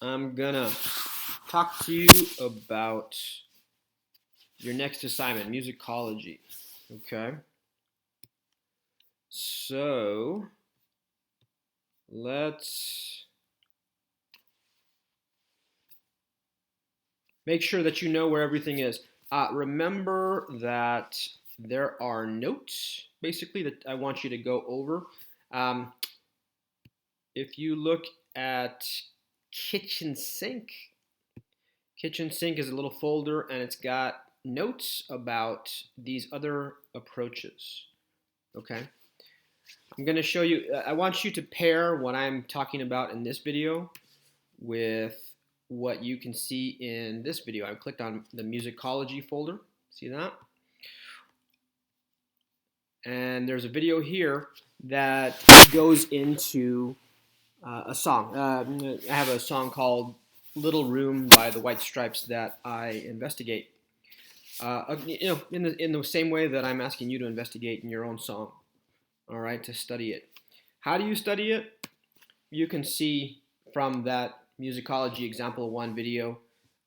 I'm gonna talk to you about your next assignment, musicology. Okay. So let's make sure that you know where everything is. Remember that there are notes, basically, that I want you to go over. Um, if you look at kitchen sink, kitchen sink is a little folder and it's got notes about these other approaches. Okay. I'm going to show you, I want you to pair what I'm talking about in this video with what you can see in this video. I clicked on the musicology folder. See that? And there's a video here that goes into a song. I have a song called Little Room by the White Stripes that I investigate. In the same way that I'm asking you to investigate in your own song. All right, to study it. How do you study it? You can see from that Musicology Example 1 video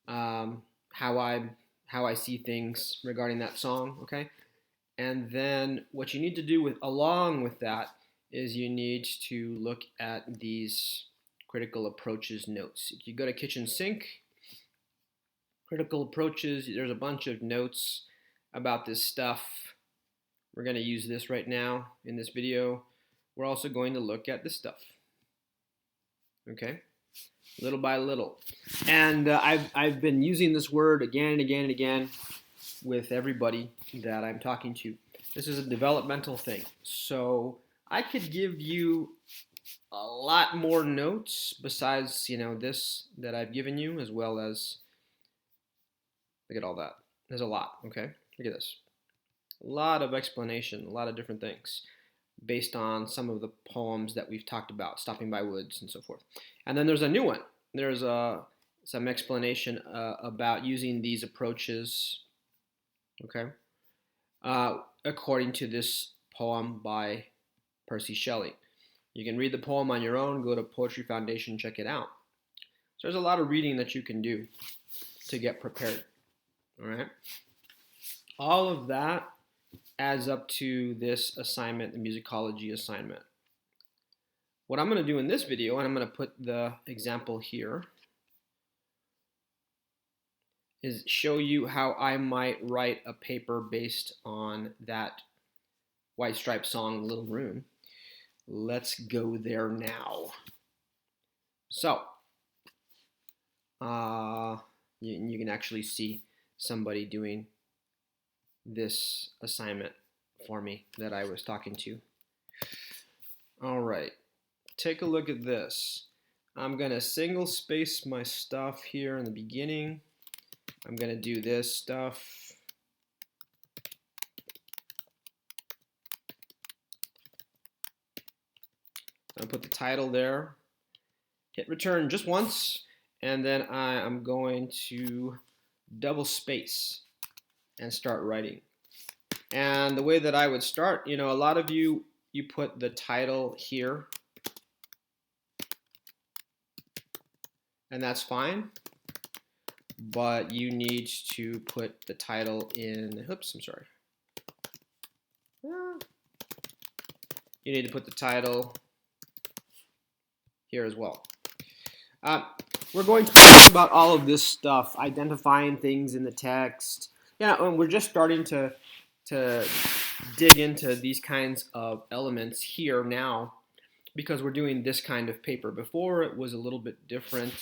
how I see things regarding that song, okay? And then what you need to do along with that is you need to look at these critical approaches notes. If you go to kitchen sink, critical approaches, there's a bunch of notes about this stuff. We're going to use this right now in this video. We're also going to look at this stuff. Okay, little by little. And I've been using this word again and again and again with everybody that I'm talking to. This is a developmental thing. So I could give you a lot more notes besides, this that I've given you, as well as, look at all that. There's a lot, okay? Look at this. A lot of explanation, a lot of different things based on some of the poems that we've talked about, Stopping by Woods and so forth. And then there's a new one. There's some explanation about using these approaches, okay, according to this poem by Percy Shelley. You can read the poem on your own, go to Poetry Foundation, check it out. So there's a lot of reading that you can do to get prepared, all right? All of that adds up to this assignment, the musicology assignment. What I'm going to do in this video, and I'm going to put the example here, is show you how I might write a paper based on that White Stripes song, Little Room. Let's go there now. So, you can actually see somebody doing this assignment for me that I was talking to. All right, take a look at this. I'm gonna single space my stuff here in the beginning. I'm gonna do this stuff. I'll put the title there. Hit return just once, and then I am going to double space and start writing. And the way that I would start, a lot of you put the title here, and that's fine, but you need to put the title in, oops, I'm sorry. You need to put the title here as well. We're going to talk about all of this stuff, identifying things in the text. And we're just starting to dig into these kinds of elements here now because we're doing this kind of paper. Before it was a little bit different.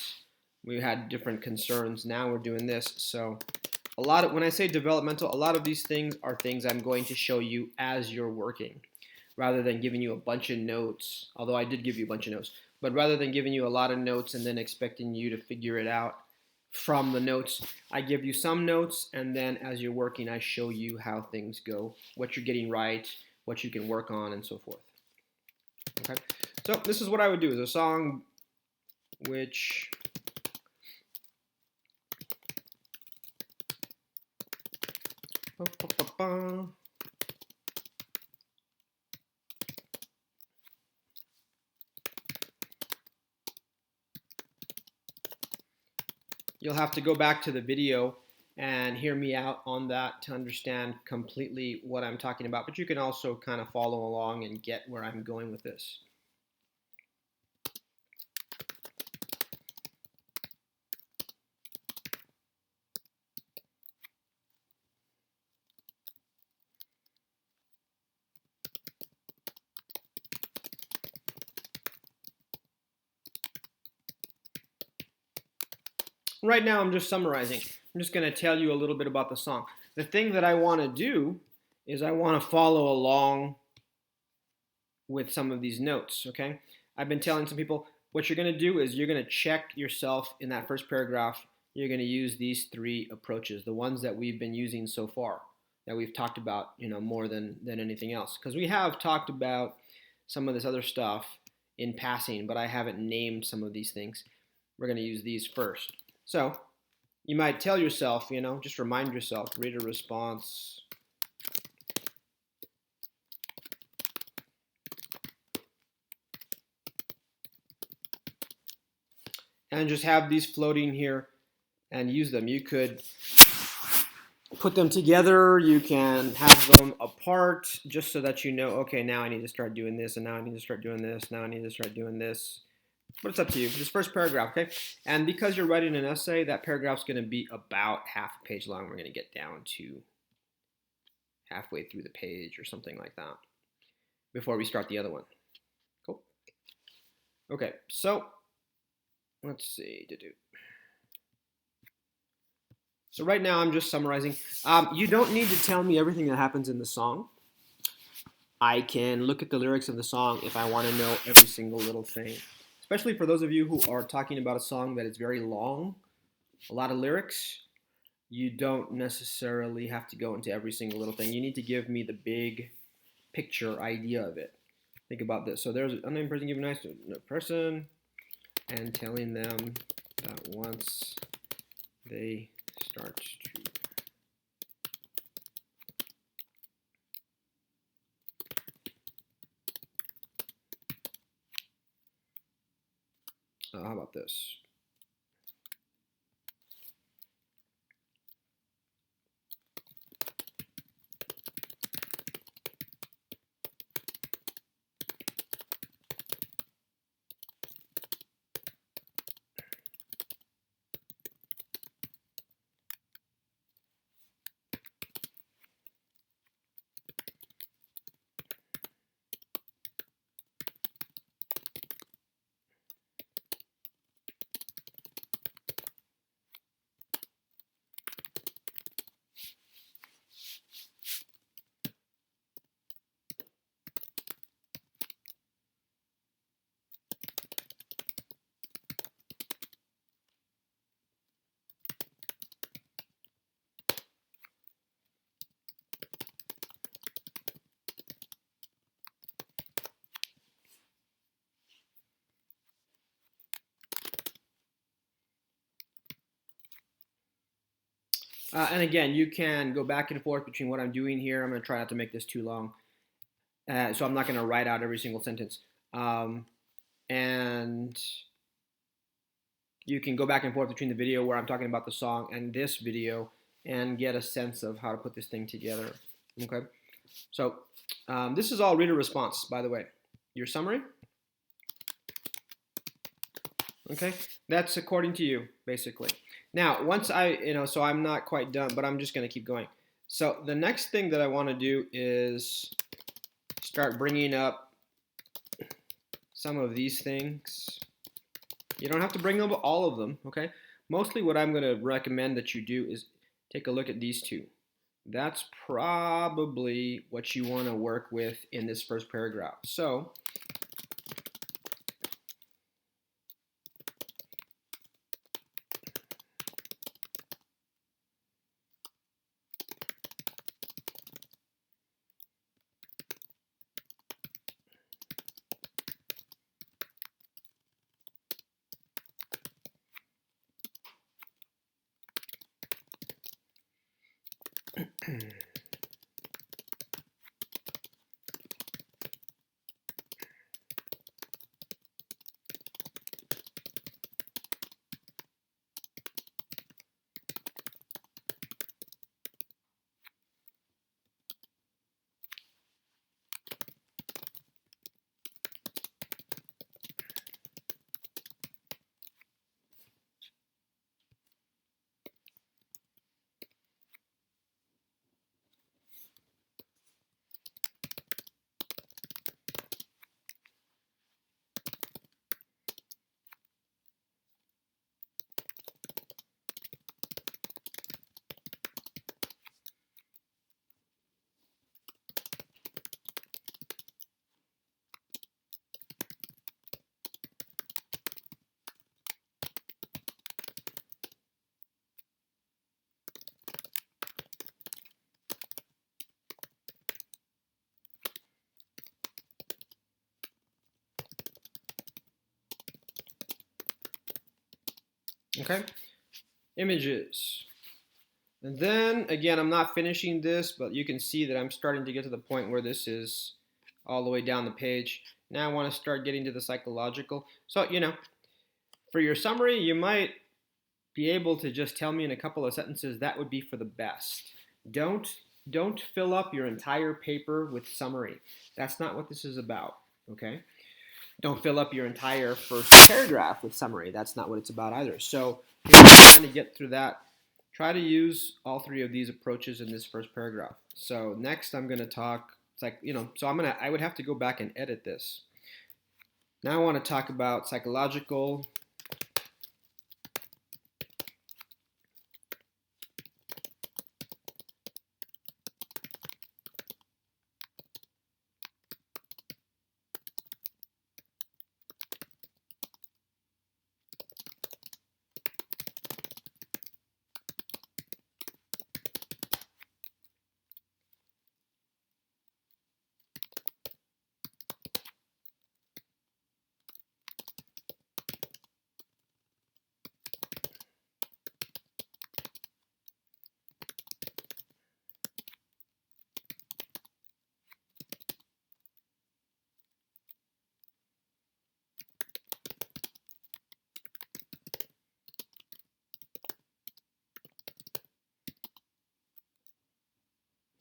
We had different concerns. Now we're doing this. So when I say developmental, a lot of these things are things I'm going to show you as you're working, rather than giving you a bunch of notes, although I did give you a bunch of notes. But rather than giving you a lot of notes and then expecting you to figure it out from the notes, I give you some notes, and then as you're working, I show you how things go, what you're getting right, what you can work on, and so forth. Okay, so this is what I would do. Is a song which You'll have to go back to the video and hear me out on that to understand completely what I'm talking about, but you can also kind of follow along and get where I'm going with this. Right now, I'm just summarizing. I'm just going to tell you a little bit about the song. The thing that I want to do is I want to follow along with some of these notes, okay? I've been telling some people what you're going to do is you're going to check yourself in that first paragraph. You're going to use these three approaches, the ones that we've been using so far, that we've talked about, more than anything else. Because we have talked about some of this other stuff in passing, but I haven't named some of these things. We're going to use these first. So you might tell yourself, just remind yourself, reader response. And just have these floating here and use them. You could put them together. You can have them apart just so that you know, okay, now I need to start doing this, and now I need to start doing this, now I need to start doing this. But it's up to you. This first paragraph, okay? And because you're writing an essay, that paragraph's going to be about half a page long. We're going to get down to halfway through the page or something like that before we start the other one. Cool. Okay, so let's see. So right now I'm just summarizing. You don't need to tell me everything that happens in the song. I can look at the lyrics of the song if I want to know every single little thing. Especially for those of you who are talking about a song that is very long, a lot of lyrics, you don't necessarily have to go into every single little thing. You need to give me the big picture idea of it. Think about this. So there's an unnamed person giving nice to a person and telling them that once they start to how about this? And again, you can go back and forth between what I'm doing here. I'm going to try not to make this too long. So I'm not going to write out every single sentence. And you can go back and forth between the video where I'm talking about the song and this video and get a sense of how to put this thing together. Okay? So this is all reader response, by the way. Your summary? Okay? That's according to you, basically. Now, once so I'm not quite done, but I'm just going to keep going. So the next thing that I want to do is start bringing up some of these things. You don't have to bring up all of them, okay? Mostly what I'm going to recommend that you do is take a look at these two. That's probably what you want to work with in this first paragraph. So Okay, images. And then, again, I'm not finishing this, but you can see that I'm starting to get to the point where this is all the way down the page. Now I want to start getting to the psychological. So, for your summary, you might be able to just tell me in a couple of sentences. That would be for the best. Don't fill up your entire paper with summary. That's not what this is about, okay? Don't fill up your entire first paragraph with summary. That's not what it's about either. So if you're trying to get through that, try to use all three of these approaches in this first paragraph. So next I'm going to talk, it's like, so I would have to go back and edit this. Now I want to talk about psychological.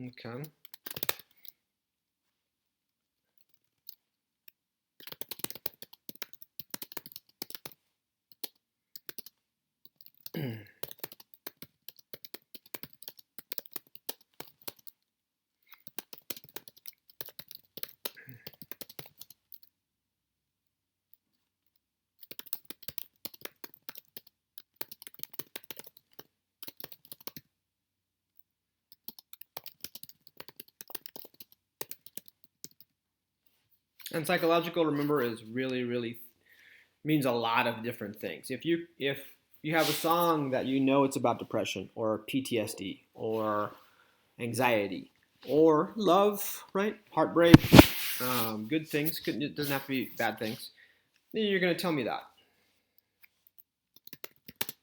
Okay. And psychological, remember, is really, really means a lot of different things. If you have a song that it's about depression or PTSD or anxiety or love, right? Heartbreak, good things. It doesn't have to be bad things. Then you're going to tell me that.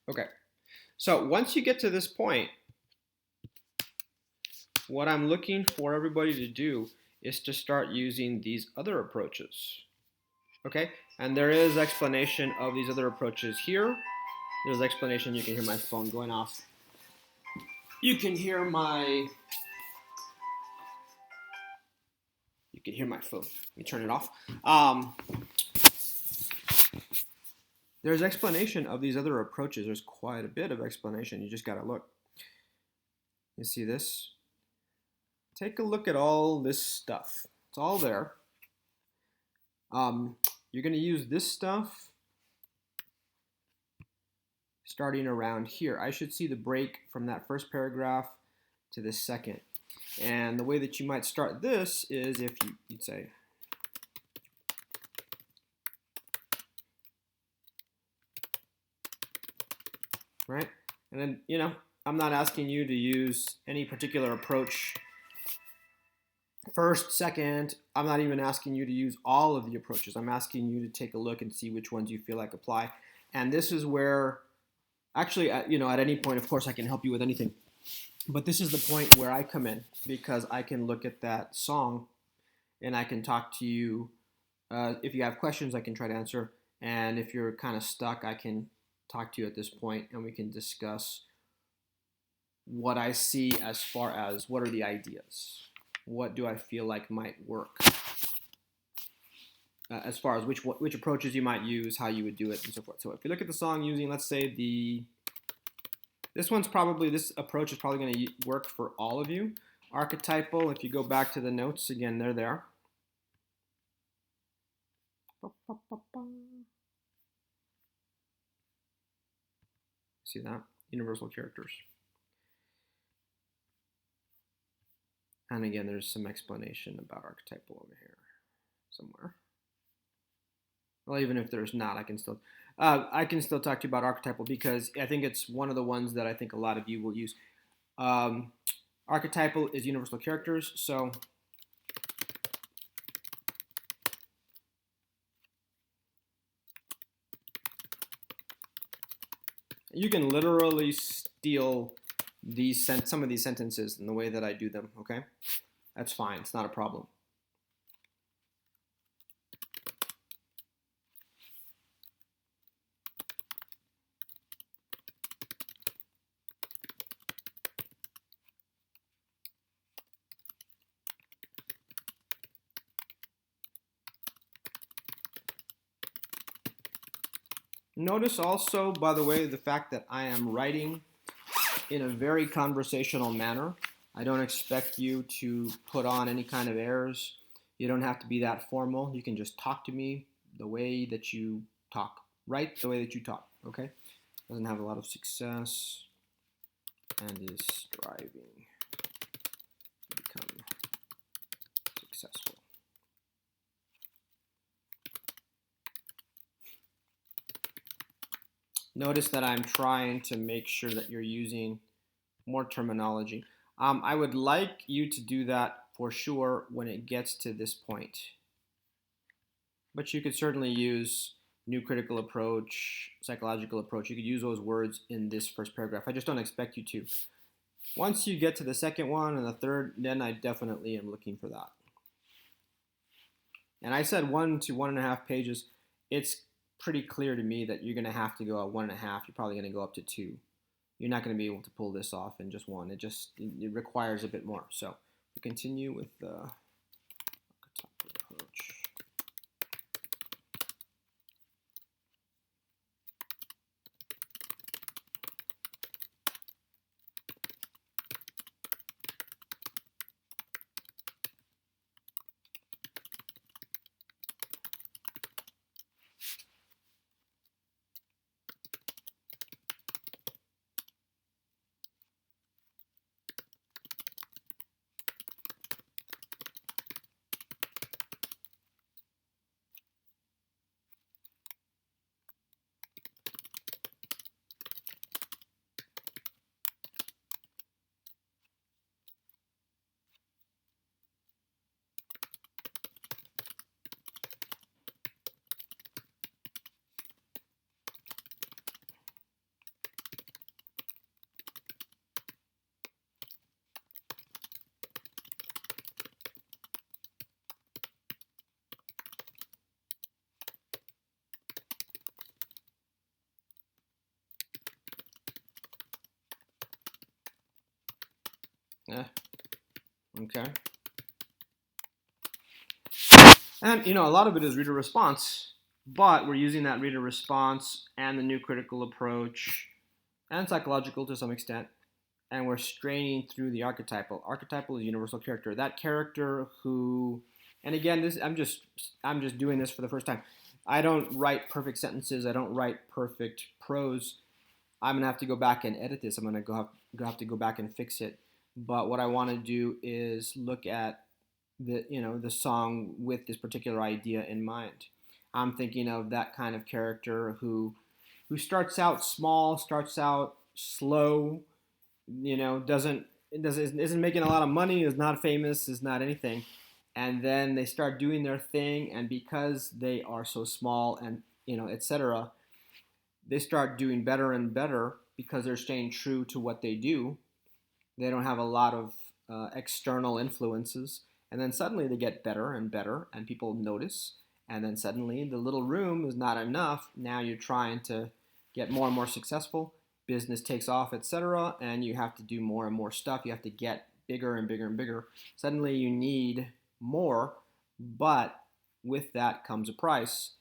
Okay. So once you get to this point, what I'm looking for everybody to do is to start using these other approaches. Okay? And there is explanation of these other approaches here. There's explanation. You can hear my phone going off. You can hear my phone. Let me turn it off. There's explanation of these other approaches. There's quite a bit of explanation. You just got to look. You see this? Take a look at all this stuff. It's all there. You're going to use this stuff starting around here. I should see the break from that first paragraph to the second. And the way that you might start this is if you'd say, right? And then, I'm not asking you to use any particular approach first, second. I'm not even asking you to use all of the approaches. I'm asking you to take a look and see which ones you feel like apply. And this is where, actually, at any point, of course, I can help you with anything. But this is the point where I come in, because I can look at that song and I can talk to you. If you have questions, I can try to answer. And if you're kind of stuck, I can talk to you at this point and we can discuss what I see as far as what are the ideas. What do I feel like might work? As far as which approaches you might use, how you would do it, and so forth. So if you look at the song using, let's say, this approach is probably going to work for all of you. Archetypal, if you go back to the notes, again, they're there. See that? Universal characters. And again, there's some explanation about archetypal over here somewhere. Well, even if there's not, I can still talk to you about archetypal, because I think it's one of the ones that I think a lot of you will use. Archetypal is universal characters, so You can literally steal some of these sentences in the way that I do them, okay? That's fine. It's not a problem. Notice also, by the way, the fact that I am writing in a very conversational manner. I don't expect you to put on any kind of airs. You don't have to be that formal. You can just talk to me the way that you talk. Write the way that you talk, okay? Doesn't have a lot of success and is striving to become successful. Notice that I'm trying to make sure that you're using more terminology. I would like you to do that for sure when it gets to this point. But you could certainly use new critical approach, psychological approach. You could use those words in this first paragraph. I just don't expect you to. Once you get to the second one and the third, then I definitely am looking for that. And I said 1 to 1.5 pages. It's pretty clear to me that you're going to have to go at 1.5. You're probably going to go up to 2. You're not going to be able to pull this off in just 1. It requires a bit more. So we continue with the approach. Yeah. Okay. And a lot of it is reader response, but we're using that reader response and the new critical approach and psychological to some extent, and we're straining through the archetypal. Archetypal is universal character. That character who, and again, I'm just doing this for the first time. I don't write perfect sentences. I don't write perfect prose. I'm gonna have to go back and edit this. I'm gonna have to go back and fix it. But what I want to do is look at the song with this particular idea in mind. I'm thinking of that kind of character who starts out small, starts out slow, isn't making a lot of money, is not famous, is not anything, and then they start doing their thing, and because they are so small and etc., they start doing better and better because they're staying true to what they do. They don't have a lot of external influences, and then suddenly they get better and better, and people notice. And then suddenly the little room is not enough. Now you're trying to get more and more successful. Business takes off, etc., and you have to do more and more stuff. You have to get bigger and bigger and bigger. Suddenly you need more, but with that comes a price.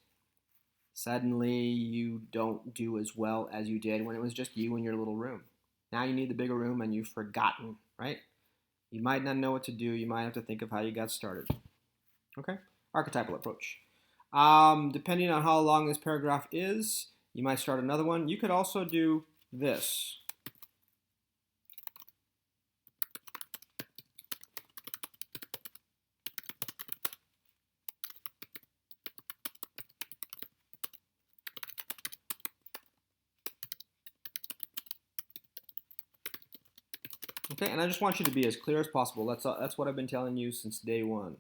Suddenly you don't do as well as you did when it was just you in your little room. Now you need the bigger room and you've forgotten, right? You might not know what to do. You might have to think of how you got started. Okay? Archetypal approach. Depending on how long this paragraph is, you might start another one. You could also do this. Okay, and I just want you to be as clear as possible. That's what I've been telling you since day one.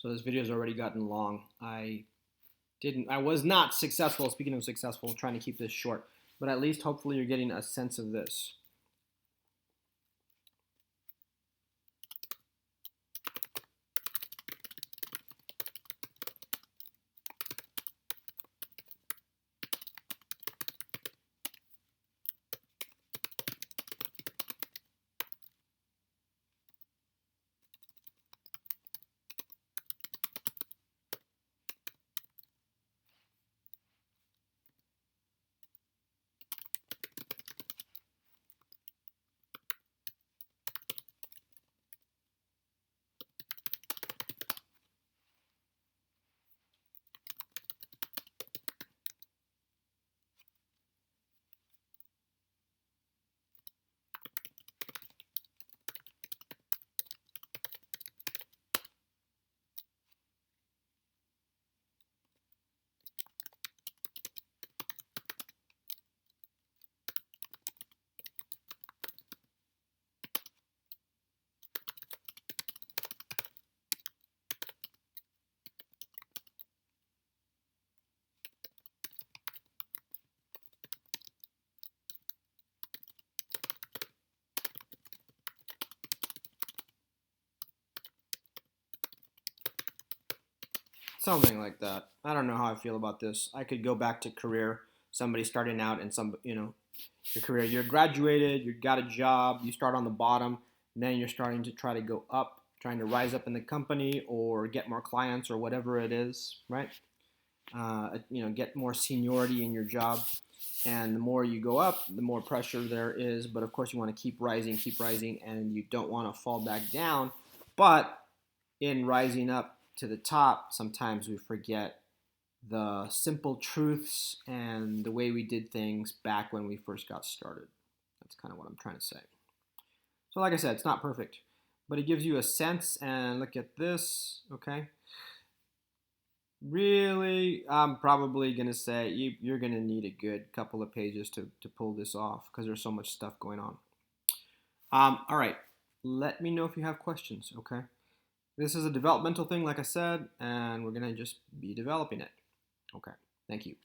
So this video has already gotten long. I was not successful, speaking of successful, trying to keep this short, but at least hopefully you're getting a sense of this. Something like that. I don't know how I feel about this. I could go back to career, somebody starting out and your career, you're graduated, you got a job, you start on the bottom, and then you're starting to try to go up, trying to rise up in the company or get more clients or whatever it is, right? Get more seniority in your job. And the more you go up, the more pressure there is. But of course, you want to keep rising, and you don't want to fall back down. But in rising up to the top, sometimes we forget the simple truths and the way we did things back when we first got started. That's kind of what I'm trying to say. So like I said, it's not perfect, but it gives you a sense. And look at this, okay? Really, I'm probably going to say you're going to need a good couple of pages to pull this off because there's so much stuff going on. All right, let me know if you have questions, okay? This is a developmental thing, like I said, and we're going to just be developing it. Okay, thank you.